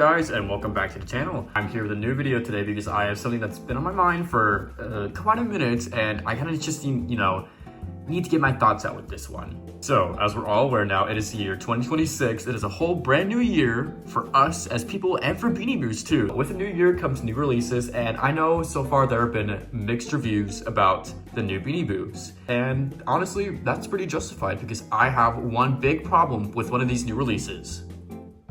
guys, and welcome back to the channel. I'm here with a new video today because I have something that's been on my mind for quite a minute, and I kind of just need to get my thoughts out with this one. So, as we're all aware now, it is the year 2026. It is a whole brand new year for us as people and for Beanie Boos too. With a new year comes new releases, and I know so far there have been mixed reviews about the new Beanie Boos. And honestly, that's pretty justified because I have one big problem with one of these new releases.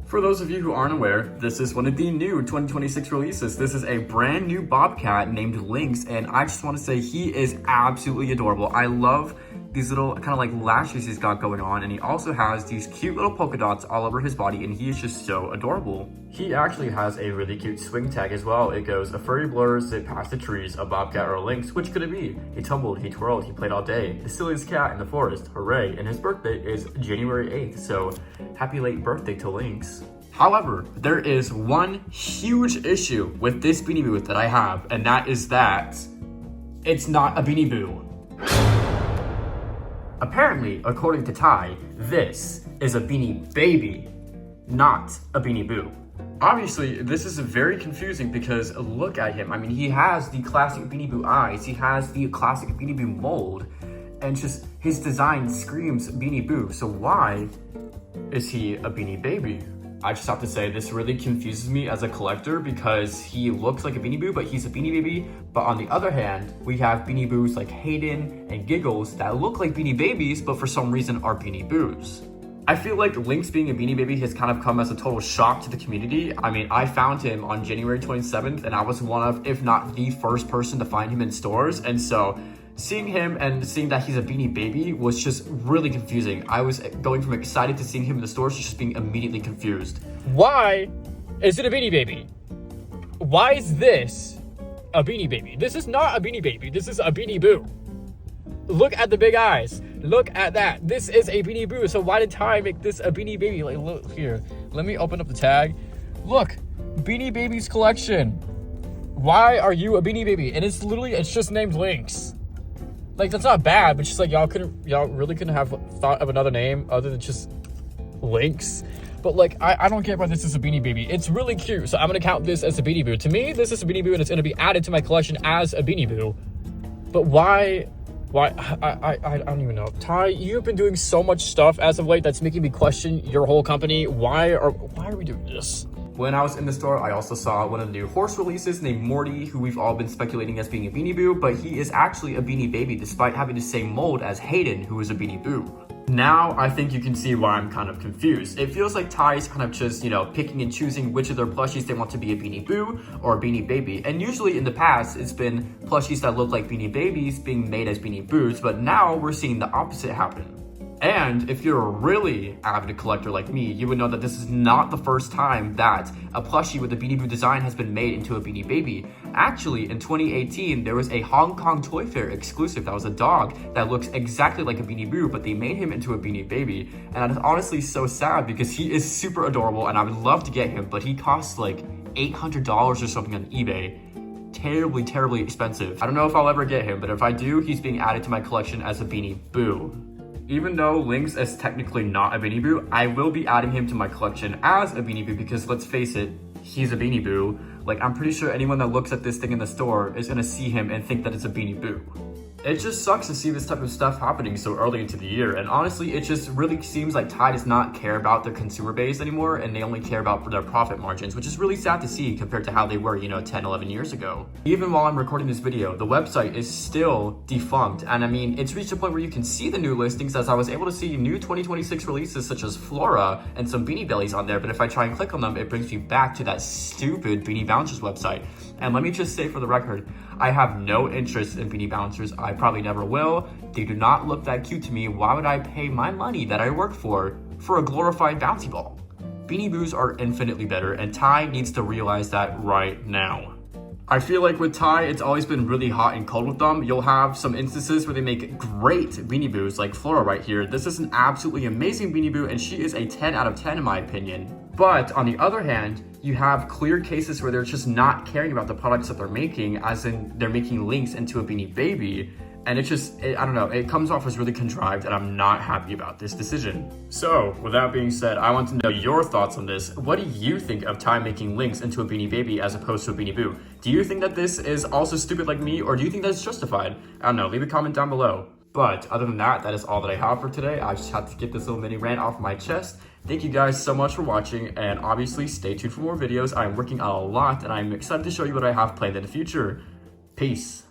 For those of you who aren't aware, this is one of the new 2026 releases. This is a brand new bobcat named Lynx, and I just want to say he is absolutely adorable. I love these little kind of like lashes he's got going on, and he also has these cute little polka dots all over his body, and he is just so adorable. He actually has a really cute swing tag as well. It goes, a furry blur zipped past the trees, a bobcat or a lynx, which could it be? He tumbled, he twirled, he played all day. The silliest cat in the forest, hooray. And his birthday is January 8th, so happy late birthday to Lynx. However, there is one huge issue with this Beanie Boo that I have, and that is that it's not a Beanie Boo. Apparently, according to Ty, this is a Beanie Baby, not a Beanie Boo. Obviously, this is very confusing because look at him. I mean, he has the classic Beanie Boo eyes, he has the classic Beanie Boo mold, and just his design screams Beanie Boo. So why is he a Beanie Baby? I just have to say, this really confuses me as a collector because he looks like a Beanie Boo, but he's a Beanie Baby. But on the other hand, we have Beanie Boos like Hayden and Giggles that look like Beanie Babies, but for some reason are Beanie Boos. I feel like Lynx being a Beanie Baby has kind of come as a total shock to the community. I mean, I found him on January 27th, and I was one of, if not the first person to find him in stores. And so seeing him and seeing that he's a Beanie Baby was just really confusing. I was going from excited to seeing him in the stores to just being immediately confused. Why is it a Beanie Baby? Why is this a Beanie Baby? This is not a Beanie Baby. This is a Beanie Boo. Look at the big eyes. Look at that. This is a Beanie Boo. So why did Ty make this a Beanie Baby? Like, look here. Let me open up the tag. Look, Beanie Babies collection. Why are you a Beanie Baby? And it's just named Lynx. Like, that's not bad, but just like y'all really couldn't have thought of another name other than just Lynx. But like, I don't get why this is a Beanie Baby. It's really cute, so I'm gonna count this as a Beanie Boo. To me, this is a Beanie Boo, and it's gonna be added to my collection as a Beanie Boo. But why, I don't even know. Ty, you've been doing so much stuff as of late that's making me question your whole company. Why are we doing this? When I was in the store, I also saw one of the new horse releases named Morty, who we've all been speculating as being a Beanie Boo, but he is actually a Beanie Baby despite having the same mold as Hayden, who is a Beanie Boo. Now, I think you can see why I'm kind of confused. It feels like Ty's kind of just, picking and choosing which of their plushies they want to be a Beanie Boo or a Beanie Baby. And usually in the past, it's been plushies that look like Beanie Babies being made as Beanie Boos, but now we're seeing the opposite happen. And if you're a really avid collector like me, you would know that this is not the first time that a plushie with a Beanie Boo design has been made into a Beanie Baby. Actually, in 2018, there was a Hong Kong Toy Fair exclusive that was a dog that looks exactly like a Beanie Boo, but they made him into a Beanie Baby. And that is honestly so sad because he is super adorable and I would love to get him, but he costs like $800 or something on eBay. Terribly, terribly expensive. I don't know if I'll ever get him, but if I do, he's being added to my collection as a Beanie Boo. Even though Lynx is technically not a Beanie Boo, I will be adding him to my collection as a Beanie Boo because let's face it, he's a Beanie Boo. Like, I'm pretty sure anyone that looks at this thing in the store is gonna see him and think that it's a Beanie Boo. It just sucks to see this type of stuff happening so early into the year, and honestly, it just really seems like Ty does not care about their consumer base anymore, and they only care about their profit margins, which is really sad to see compared to how they were, 10, 11 years ago. Even while I'm recording this video, the website is still defunct, and I mean, it's reached a point where you can see the new listings as I was able to see new 2026 releases such as Flora and some Beanie Bellies on there, but if I try and click on them, it brings me back to that stupid Beanie Bouncers website. And let me just say for the record, I have no interest in Beanie Bouncers. I probably never will. They do not look that cute to me. Why would I pay my money that I work for a glorified bouncy ball? Beanie Boos are infinitely better, and Ty needs to realize that right now. I feel like with Ty, it's always been really hot and cold with them. You'll have some instances where they make great Beanie Boos, like Flora right here. This is an absolutely amazing Beanie Boo, and she is a 10 out of 10 in my opinion. But on the other hand, you have clear cases where they're just not caring about the products that they're making, as in they're making Lynx into a Beanie Baby. And I don't know, it comes off as really contrived, and I'm not happy about this decision. So, with that being said, I want to know your thoughts on this. What do you think of Ty making Lynx into a Beanie Baby as opposed to a Beanie Boo? Do you think that this is also stupid like me, or do you think that's justified? I don't know, leave a comment down below. But other than that, that is all that I have for today. I just had to get this little mini rant off my chest. Thank you guys so much for watching, and obviously stay tuned for more videos. I'm working on a lot, and I'm excited to show you what I have planned in the future. Peace.